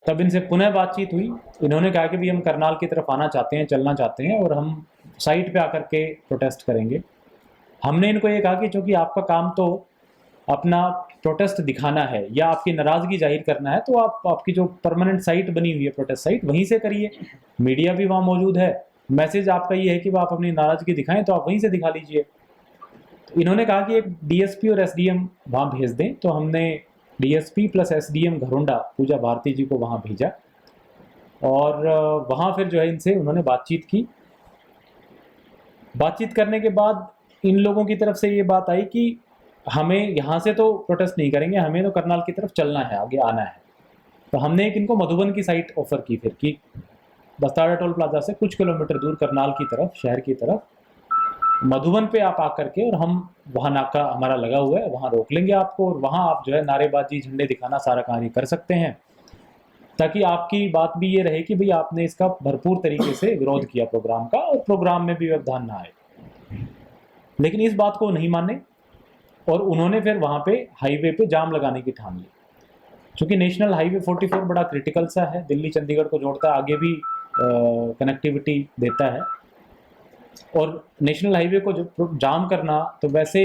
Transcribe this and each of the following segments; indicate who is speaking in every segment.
Speaker 1: तब इनसे पुनः बातचीत हुई। इन्होंने कहा कि भी हम करनाल की तरफ आना चाहते हैं, चलना चाहते हैं और हम साइट पे आकर के प्रोटेस्ट करेंगे। हमने इनको ये कहा कि चूँकि आपका काम तो अपना प्रोटेस्ट दिखाना है या आपकी नाराज़गी जाहिर करना है, तो आप आपकी जो परमानेंट साइट बनी हुई है प्रोटेस्ट साइट, वहीं से करिए। मीडिया भी वहाँ मौजूद है, मैसेज आपका ये है कि आप अपनी नाराज़गी दिखाएं तो आप वहीं से दिखा लीजिए। तो इन्होंने कहा कि एक डीएसपी और एसडीएम वहाँ भेज दें, तो हमने डीएसपी प्लस एसडीएम घरोंडा पूजा भारती जी को वहाँ भेजा और वहाँ फिर जो है इनसे उन्होंने बातचीत की। बातचीत करने के बाद इन लोगों की तरफ से ये बात आई कि हमें यहाँ से तो प्रोटेस्ट नहीं करेंगे, हमें तो करनाल की तरफ चलना है, आगे आना है। तो हमने एक इनको मधुबन की साइट ऑफर की फिर कि बस्ताड़ा टोल प्लाजा से कुछ किलोमीटर दूर करनाल की तरफ, शहर की तरफ मधुबन पे आप आकर के, और हम वहाँ नाका हमारा लगा हुआ है, वहाँ रोक लेंगे आपको और वहाँ आप जो है नारेबाजी, झंडे दिखाना, सारा कार्य कर सकते हैं, ताकि आपकी बात भी ये रहे कि भाई आपने इसका भरपूर तरीके से विरोध किया प्रोग्राम का और प्रोग्राम में भी व्यवधान ना आए। लेकिन इस बात को नहीं माने और उन्होंने फिर वहाँ पे हाईवे पे जाम लगाने की ठान ली। चूँकि नेशनल हाईवे 44 बड़ा क्रिटिकल सा है, दिल्ली चंडीगढ़ को जोड़ता है, आगे भी कनेक्टिविटी देता है, और नेशनल हाईवे को जो जाम करना तो वैसे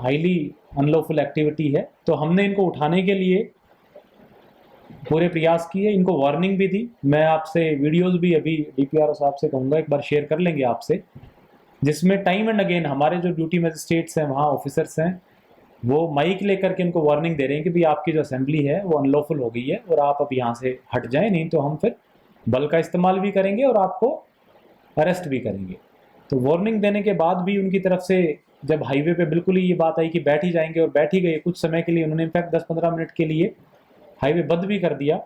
Speaker 1: हाईली अनलॉफुल एक्टिविटी है। तो हमने इनको उठाने के लिए पूरे प्रयास किए, इनको वार्निंग भी दी। मैं आपसे वीडियोस भी अभी डीपीआरओ साहब से कहूँगा एक बार शेयर कर लेंगे आपसे, जिसमें टाइम एंड अगेन हमारे जो ड्यूटी मजिस्ट्रेट्स हैं, वहाँ ऑफिसर्स हैं, वो माइक लेकर के इनको वार्निंग दे रहे हैं कि भाई आपकी जो असेंबली है वो अनलॉफुल हो गई है और आप अब यहाँ से हट जाएं, नहीं तो हम फिर बल का इस्तेमाल भी करेंगे और आपको अरेस्ट भी करेंगे। तो वार्निंग देने के बाद भी उनकी तरफ से जब हाईवे पे बिल्कुल ही ये बात आई कि बैठ ही जाएंगे, और बैठ ही गए कुछ समय के लिए, उन्होंने इनफैक्ट 10-15 मिनट के लिए हाईवे बंद भी कर दिया।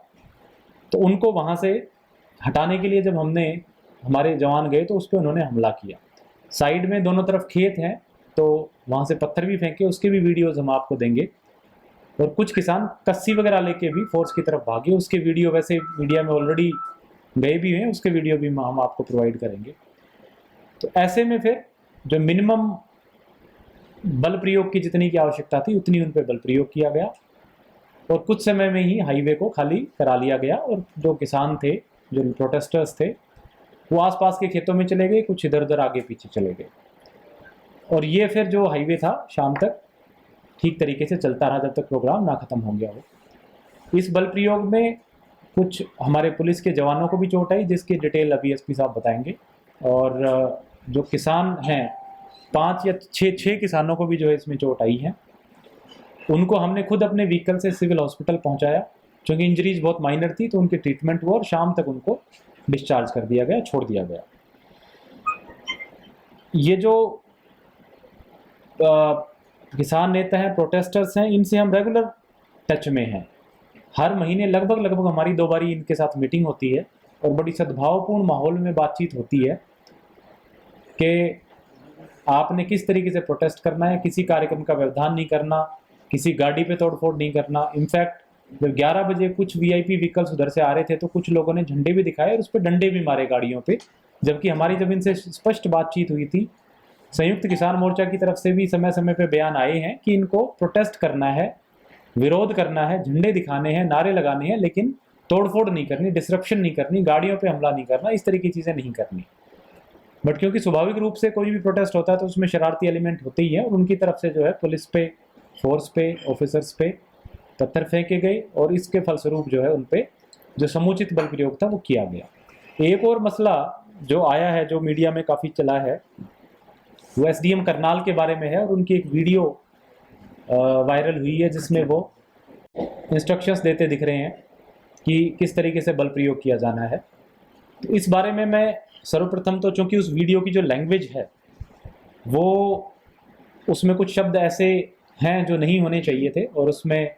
Speaker 1: तो उनको वहाँ से हटाने के लिए जब हमारे जवान गए तो उस पर उन्होंने हमला किया। साइड में दोनों तरफ खेत हैं, तो वहाँ से पत्थर भी फेंके, उसके भी वीडियोज़ हम आपको देंगे। और कुछ किसान कस्सी वगैरह लेके भी फोर्स की तरफ भागे, उसके वीडियो वैसे मीडिया में ऑलरेडी गए भी हैं, उसके वीडियो भी हम आपको प्रोवाइड करेंगे। तो ऐसे में फिर जो मिनिमम बल प्रयोग की जितनी की आवश्यकता थी उतनी उन पर बल प्रयोग किया गया और कुछ समय में ही हाईवे को खाली करा लिया गया। और जो किसान थे, जो प्रोटेस्टर्स थे, वो आसपास के खेतों में चले गए, कुछ इधर उधर आगे पीछे चले गए। और ये फिर जो हाईवे था शाम तक ठीक तरीके से चलता रहा जब तक प्रोग्राम ना ख़त्म हो गया हो। इस बल प्रयोग में कुछ हमारे पुलिस के जवानों को भी चोट आई, जिसकी डिटेल अभी एसपी साहब बताएंगे। और जो किसान हैं, 5 या 6 किसानों को भी जो है इसमें चोट आई है। उनको हमने खुद अपने व्हीकल से सिविल हॉस्पिटल पहुंचाया, क्योंकि इंजरीज बहुत माइनर थी, तो उनकी ट्रीटमेंट हुआ और शाम तक उनको डिस्चार्ज कर दिया गया, छोड़ दिया गया। ये जो किसान नेता हैं, प्रोटेस्टर्स हैं, इनसे हम रेगुलर टच में हैं। हर महीने लगभग हमारी 2 बारी इनके साथ मीटिंग होती है और बड़ी सद्भावपूर्ण माहौल में बातचीत होती है कि आपने किस तरीके से प्रोटेस्ट करना है, किसी कार्यक्रम का व्यवधान नहीं करना, किसी गाड़ी पे तोड़फोड़ नहीं करना। इनफैक्ट जब 11 बजे कुछ वीआईपी व्हीकल्स उधर से आ रहे थे तो कुछ लोगों ने झंडे भी दिखाए और उस पर डंडे भी मारे गाड़ियों पे, जबकि हमारी जब इनसे स्पष्ट बातचीत हुई थी, संयुक्त किसान मोर्चा की तरफ से भी समय समय पे बयान आए हैं कि इनको प्रोटेस्ट करना है, विरोध करना है, झंडे दिखाने हैं, नारे लगाने हैं, लेकिन तोड़फोड़ नहीं करनी, डिसरप्शन नहीं करनी, गाड़ियों पे हमला नहीं करना, इस तरह की चीज़ें नहीं करनी। बट क्योंकि स्वाभाविक रूप से कोई भी प्रोटेस्ट होता है तो उसमें शरारती एलिमेंट होते ही हैं, और उनकी तरफ से जो है पुलिस पे, फोर्स पे, ऑफिसर्स पे पत्थर फेंके गए और इसके फलस्वरूप जो है उन पे जो समुचित बल प्रयोग था वो किया गया। एक और मसला जो आया है, जो मीडिया में काफ़ी चला है, वो एसडीएम करनाल के बारे में है। और उनकी एक वीडियो वायरल हुई है जिसमें वो इंस्ट्रक्शंस देते दिख रहे हैं कि किस तरीके से बल प्रयोग किया जाना है। तो इस बारे में मैं सर्वप्रथम तो, चूँकि उस वीडियो की जो लैंग्वेज है वो, उसमें कुछ शब्द ऐसे हैं जो नहीं होने चाहिए थे, और उसमें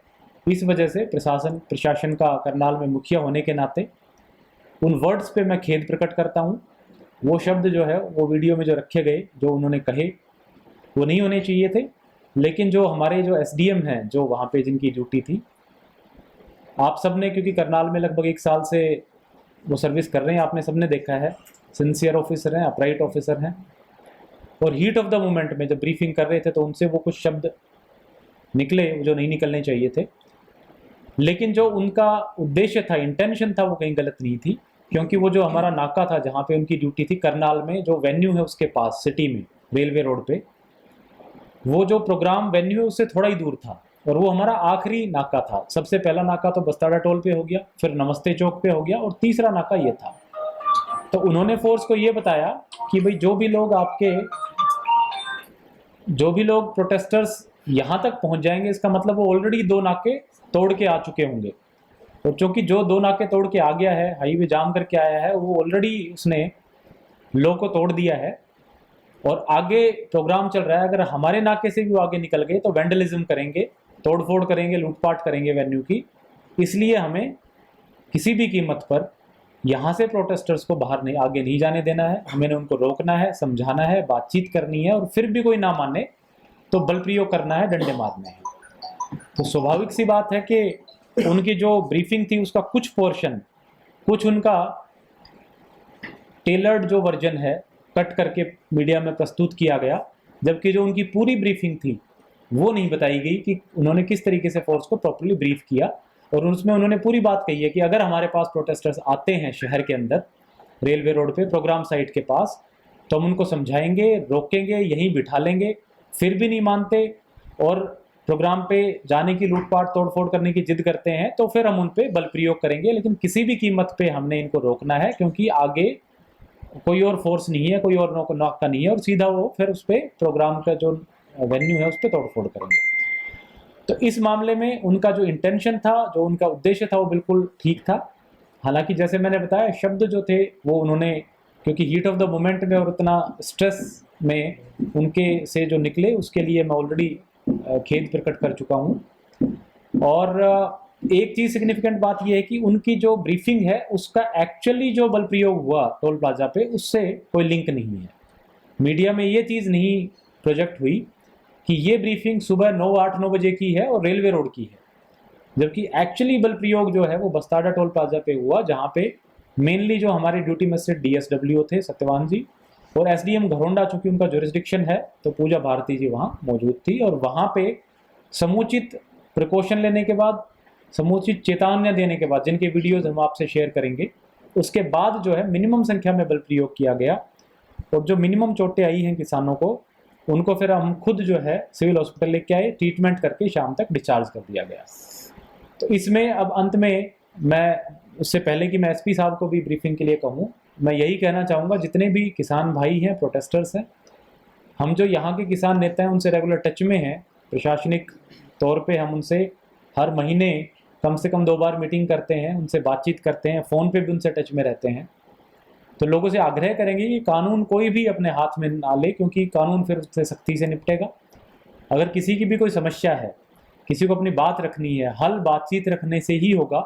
Speaker 1: इस वजह से प्रशासन का करनाल में मुखिया होने के नाते उन वर्ड्स पे मैं खेद प्रकट करता हूँ। वो शब्द जो है वो वीडियो में जो रखे गए, जो उन्होंने कहे, वो नहीं होने चाहिए थे। लेकिन जो हमारे जो एसडीएम हैं, जो वहाँ पे जिनकी ड्यूटी थी, आप सब ने, क्योंकि करनाल में लगभग 1 साल से वो सर्विस कर रहे हैं, आपने सबने देखा है, सिंसियर ऑफिसर हैं, अपराइट ऑफिसर हैं। और हीट ऑफ द मोमेंट में जब ब्रीफिंग कर रहे थे तो उनसे वो कुछ शब्द निकले जो नहीं निकलने चाहिए थे। लेकिन जो उनका उद्देश्य था, इंटेंशन था, वो कहीं गलत नहीं थी, क्योंकि वो जो हमारा नाका था जहाँ पे उनकी ड्यूटी थी करनाल में, जो वेन्यू है उसके पास सिटी में रेलवे रोड पे, वो जो प्रोग्राम वेन्यू है उससे थोड़ा ही दूर था और वो हमारा आखिरी नाका था। सबसे पहला नाका तो बस्ताड़ा टोल पे हो गया, फिर नमस्ते चौक पे हो गया और तीसरा नाका ये था। तो उन्होंने फोर्स को ये बताया कि भाई जो भी लोग प्रोटेस्टर्स यहाँ तक पहुँच जाएंगे, इसका मतलब वो ऑलरेडी 2 नाके तोड़ के आ चुके होंगे। और चूंकि जो 2 नाके तोड़ के आ गया है, हाईवे जाम करके आया है, वो ऑलरेडी उसने लॉ को तोड़ दिया है और आगे प्रोग्राम चल रहा है। अगर हमारे नाके से भी वो आगे निकल गए तो वेंडलिज्म करेंगे, तोड़फोड़ करेंगे, लूटपाट करेंगे वेन्यू की। इसलिए हमें किसी भी कीमत पर यहाँ से प्रोटेस्टर्स को बाहर नहीं, आगे नहीं जाने देना है। हमें उनको रोकना है, समझाना है, बातचीत करनी है और फिर भी कोई ना माने तो बल प्रयोग करना है, डंडे मारने हैं। तो स्वाभाविक सी बात है कि उनकी जो ब्रीफिंग थी उसका कुछ पोर्शन, कुछ उनका टेलर्ड जो वर्जन है कट करके मीडिया में प्रस्तुत किया गया, जबकि जो उनकी पूरी ब्रीफिंग थी वो नहीं बताई गई कि उन्होंने किस तरीके से फोर्स को प्रॉपर्ली ब्रीफ किया। और उसमें उन्होंने पूरी बात कही है कि अगर हमारे पास प्रोटेस्टर्स आते हैं शहर के अंदर रेलवे रोड पे प्रोग्राम साइट के पास, तो हम उनको समझाएंगे, रोकेंगे, यहीं बिठा लेंगे, फिर भी नहीं मानते और प्रोग्राम पे जाने की, लूटपाट तोड़फोड़ करने की जिद करते हैं, तो फिर हम उन पे बल प्रयोग करेंगे। लेकिन किसी भी कीमत पे हमने इनको रोकना है, क्योंकि आगे कोई और फोर्स नहीं है, कोई और नाका नहीं है और सीधा वो फिर उस पर प्रोग्राम का जो वेन्यू है उस पर तोड़फोड़ करेंगे। तो इस मामले में उनका जो इंटेंशन था, जो उनका उद्देश्य था, वो बिल्कुल ठीक था। हालांकि जैसे मैंने बताया, शब्द जो थे वो उन्होंने, क्योंकि हीट ऑफ द मोमेंट में और उतना स्ट्रेस में उनके से जो निकले, उसके लिए मैं ऑलरेडी खेद प्रकट कर चुका हूँ। और एक चीज़ सिग्निफिकेंट बात यह है कि उनकी जो ब्रीफिंग है उसका एक्चुअली जो बल प्रयोग हुआ टोल प्लाजा पे, उससे कोई लिंक नहीं है। मीडिया में ये चीज़ नहीं प्रोजेक्ट हुई कि ये ब्रीफिंग सुबह 8-9 बजे की है और रेलवे रोड की है, जबकि एक्चुअली बल प्रयोग जो है वो बस्ताड़ा टोल प्लाजा पे हुआ, जहाँ पे मेनली जो हमारे ड्यूटी मजिस्ट्रेट DSW थे सत्यवान जी और SDM घरोंडा, चूंकि उनका जुरिस्डिक्शन है, तो पूजा भारती जी वहाँ मौजूद थी और वहाँ पे समुचित प्रिकॉशन लेने के बाद, समुचित चेतावनियाँ देने के बाद, जिनके वीडियोज़ हम आपसे शेयर करेंगे, उसके बाद जो है मिनिमम संख्या में बल प्रयोग किया गया और जो मिनिमम चोटें आई हैं किसानों को, उनको फिर हम खुद जो है सिविल हॉस्पिटल लेके आए, ट्रीटमेंट करके शाम तक डिस्चार्ज कर दिया गया। तो इसमें अब अंत में मैं, उससे पहले कि मैं SP साहब को भी ब्रीफिंग के लिए कहूँ, मैं यही कहना चाहूँगा, जितने भी किसान भाई हैं, प्रोटेस्टर्स हैं, हम जो यहाँ के किसान नेता हैं उनसे रेगुलर टच में हैं। प्रशासनिक तौर पे हम उनसे हर महीने कम से कम 2 बार मीटिंग करते हैं, उनसे बातचीत करते हैं, फ़ोन पे भी उनसे टच में रहते हैं। तो लोगों से आग्रह करेंगे कि कानून कोई भी अपने हाथ में ना ले, क्योंकि कानून फिर उससे सख्ती से निपटेगा। अगर किसी की भी कोई समस्या है, किसी को अपनी बात रखनी है, हल बातचीत रखने से ही होगा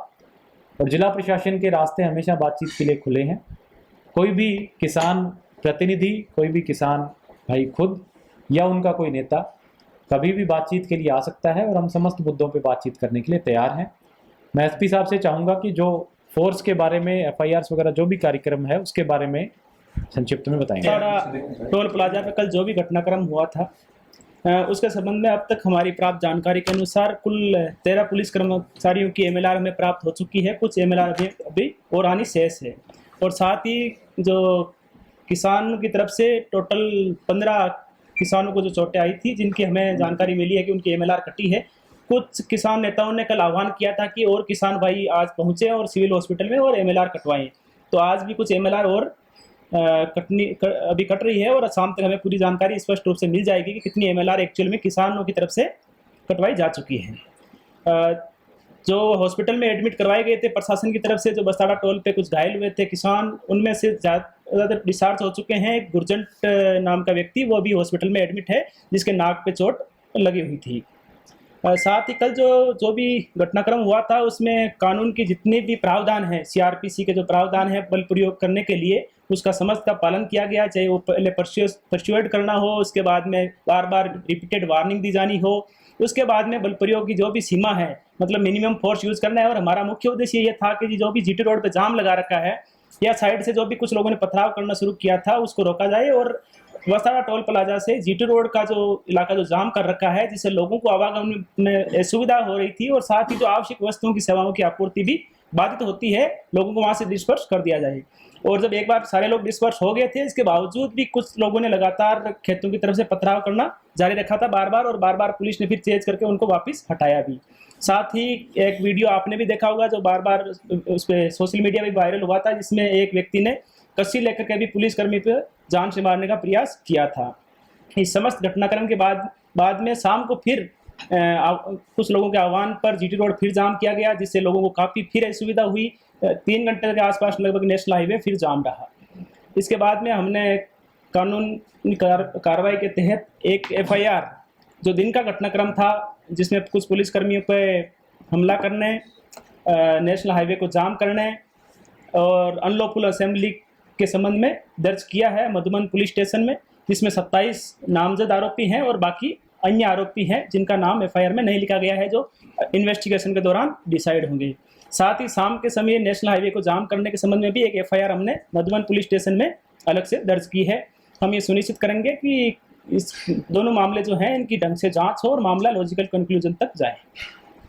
Speaker 1: और जिला प्रशासन के रास्ते हमेशा बातचीत के लिए खुले हैं। कोई भी किसान प्रतिनिधि, कोई भी किसान भाई खुद या उनका कोई नेता कभी भी बातचीत के लिए आ सकता है और हम समस्त मुद्दों पे बातचीत करने के लिए तैयार हैं। मैं SP साहब से चाहूँगा कि जो फोर्स के बारे में, FIRs वगैरह जो भी कार्यक्रम है उसके बारे में संक्षिप्त में बताएंगे।
Speaker 2: टोल प्लाजा पे कल जो भी घटनाक्रम हुआ था, उसके संबंध में अब तक हमारी प्राप्त जानकारी के अनुसार कुल 13 पुलिस कर्मचारियों की MLR हमें प्राप्त हो चुकी है। कुछ MLR अभी और आनी शेष है और साथ ही जो किसान की तरफ से टोटल 15 किसानों को जो चोटें आई थी, जिनकी हमें जानकारी मिली है कि उनकी MLR कटी है। कुछ किसान नेताओं ने कल आह्वान किया था कि और किसान भाई आज पहुंचे और सिविल हॉस्पिटल में और MLR कटवाएं, तो आज भी कुछ MLR और अभी कट रही है और शाम तक हमें पूरी जानकारी स्पष्ट रूप से मिल जाएगी कि कितनी MLR एक्चुअल में किसानों की तरफ से कटवाई जा चुकी है। जो हॉस्पिटल में एडमिट करवाए गए थे प्रशासन की तरफ से, जो बस्ताड़ा टोल पे कुछ घायल हुए थे किसान, उनमें से ज़्यादातर डिस्चार्ज हो चुके हैं। एक गुरजंट नाम का व्यक्ति, वो भी हॉस्पिटल में एडमिट है, जिसके नाक पे चोट लगी हुई थी। साथ ही कल जो भी घटनाक्रम हुआ था उसमें कानून की जितने भी प्रावधान हैं, CRPC के जो प्रावधान है बल प्रयोग करने के लिए, उसका समस्त का पालन किया गया। चाहे वो पहले परस्यूएड करना हो, उसके बाद में बार बार रिपीटेड वार्निंग दी जानी हो, उसके बाद में बल प्रयोग की जो भी सीमा है, मतलब मिनिमम फोर्स यूज़ करना है। और हमारा मुख्य उद्देश्य ये था कि जो भी GT रोड पर जाम लगा रखा है या साइड से जो भी कुछ लोगों ने पथराव करना शुरू किया था उसको रोका जाए और वसाड़ा टोल प्लाजा से जीटी रोड का जो इलाका जो जाम कर रखा है, जिससे लोगों को आवागमन में सुविधा हो रही थी और साथ ही जो आवश्यक वस्तुओं की सेवाओं की आपूर्ति भी बाधित होती है, लोगों को वहां से डिस्पर्स कर दिया जाए। और जब एक बार सारे लोग डिस्पर्स हो गए थे, इसके बावजूद भी कुछ लोगों ने लगातार खेतों की तरफ से पथराव करना जारी रखा था बार बार, और बार बार पुलिस ने फिर तेज करके उनको वापस हटाया भी। साथ ही एक वीडियो आपने भी देखा होगा जो बार बार उस पर सोशल मीडिया में वायरल हुआ था, जिसमें एक व्यक्ति ने कस्सी लेकर के भी पुलिसकर्मी पर जान से मारने का प्रयास किया था। इस समस्त घटनाक्रम के बाद में शाम को फिर कुछ लोगों के आह्वान पर जीटी रोड फिर जाम किया गया, जिससे लोगों को काफ़ी फिर असुविधा हुई। 3 घंटे के आसपास लगभग नेशनल हाईवे फिर जाम रहा। इसके बाद में हमने कानूनी कार्रवाई के तहत एक FIR, जो दिन का घटनाक्रम था जिसमें कुछ पुलिसकर्मियों पर हमला करने, नेशनल हाईवे को जाम करने और अनलॉफुल असेंबली के संबंध में दर्ज किया है मधुबन पुलिस स्टेशन में, जिसमें 27 नामजद आरोपी हैं और बाकी अन्य आरोपी हैं जिनका नाम FIR में नहीं लिखा गया है, जो इन्वेस्टिगेशन के दौरान डिसाइड होंगे। साथ ही शाम के समय नेशनल हाईवे को जाम करने के संबंध में भी एक FIR हमने मधुबन पुलिस स्टेशन में अलग से दर्ज की है। हम ये सुनिश्चित करेंगे कि इस दोनों मामले जो हैं इनकी ढंग से जांच हो और मामला लॉजिकल कंक्लूजन तक जाए।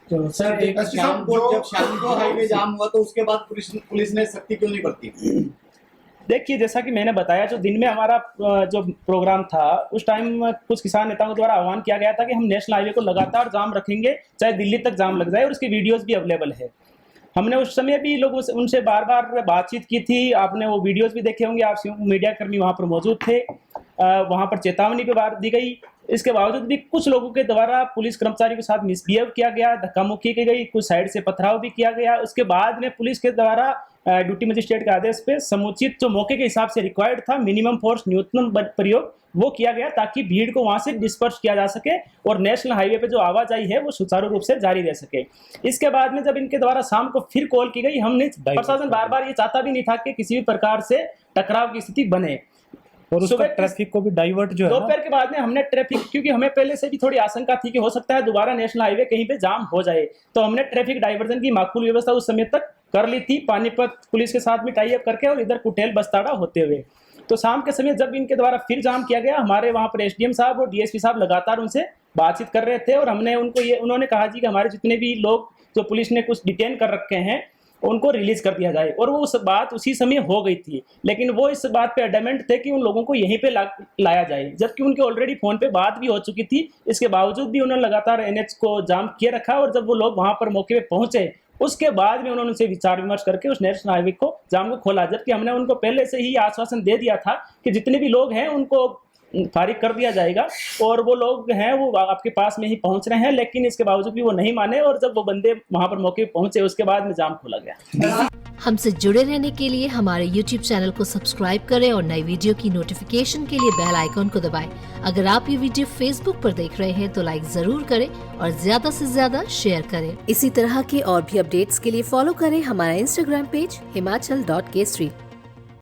Speaker 3: तो सर जब शाम को हाईवे जाम हुआ तो उसके बाद पुलिस ने सख्ती क्यों नहीं बरती?
Speaker 2: देखिए, जैसा कि मैंने बताया, जो दिन में हमारा जो प्रोग्राम था उस टाइम कुछ किसान नेताओं द्वारा आह्वान किया गया था कि हम नेशनल हाईवे को लगातार जाम रखेंगे, चाहे दिल्ली तक जाम लग जाए, और उसकी वीडियोस भी अवेलेबल है। हमने उस समय भी लोगों से उनसे बार बार बातचीत की थी, आपने वो वीडियोस भी देखे होंगे, आप मीडिया कर्मी वहाँ पर मौजूद थे। वहाँ पर चेतावनी भी बार दी गई। इसके बावजूद भी कुछ लोगों के द्वारा पुलिस कर्मचारी के साथ मिसबिहेव किया गया, धक्का मुक्की की गई, कुछ साइड से पथराव भी किया गया। उसके बाद में पुलिस के द्वारा ड्यूटी मजिस्ट्रेट के आदेश पे समुचित जो मौके के हिसाब से रिक्वायर्ड था मिनिमम फोर्स न्यूनतम प्रयोग वो किया गया, ताकि भीड़ को वहां से डिस्पर्स किया जा सके और नेशनल हाईवे पे जो आवाजाही है वो सुचारू रूप से जारी रह सके। इसके बाद में जब इनके द्वारा शाम को फिर कॉल की गई, हमने प्रशासन बार बार ये चाहता भी नहीं था कि किसी भी प्रकार से टकराव की स्थिति बने,
Speaker 1: और उसका ट्रैफिक को भी डाइवर्ट जो है
Speaker 2: दोपहर के बाद में हमने ट्रैफिक, क्योंकि हमें पहले से भी थोड़ी आशंका थी कि हो सकता है दोबारा नेशनल हाईवे कहीं पे जाम हो जाए, तो हमने ट्रैफिक डाइवर्जन की माकूल व्यवस्था उस समय तक कर ली थी, पानीपत पुलिस के साथ में टाई अप करके और इधर कुटेल बस्ताड़ा होते हुए। तो शाम के समय जब इनके द्वारा फिर जाम किया गया, हमारे वहाँ पर SDM साहब और DSP साहब लगातार उनसे बातचीत कर रहे थे और हमने उनको उन्होंने कहा जी कि हमारे जितने भी लोग जो पुलिस ने कुछ डिटेन कर रखे हैं उनको रिलीज कर दिया जाए, और वो उस बात उसी समय हो गई थी। लेकिन वो इस बात पे एडमेंट थे कि उन लोगों को यहीं पे लाया जाए, जबकि उनके ऑलरेडी फोन पे बात भी हो चुकी थी। इसके बावजूद भी उन्होंने लगातार NH को जाम किए रखा, और जब वो लोग वहां पर मौके पे पहुंचे उसके बाद में उन्होंने उनसे विचार विमर्श करके उस नेशनल हाईवे को जाम को खोला, जबकि हमने उनको पहले से ही आश्वासन दे दिया था कि जितने भी लोग हैं उनको फारिग कर दिया जाएगा, और वो लोग हैं वो आपके पास में ही पहुंच रहे हैं। लेकिन इसके बावजूद भी वो नहीं माने, और जब वो बंदे वहां पर मौके पे पहुंचे उसके बाद में जाम खोला गया।
Speaker 4: हमसे जुड़े रहने के लिए हमारे YouTube चैनल को सब्सक्राइब करें और नई वीडियो की नोटिफिकेशन के लिए बेल आइकॉन को दबाएं। अगर आप ये वीडियो Facebook पर देख रहे हैं तो लाइक जरूर करें और ज्यादा से ज्यादा शेयर करें। इसी तरह के और भी अपडेट्स के लिए फॉलो करें हमारा Instagram पेज himachal.k street।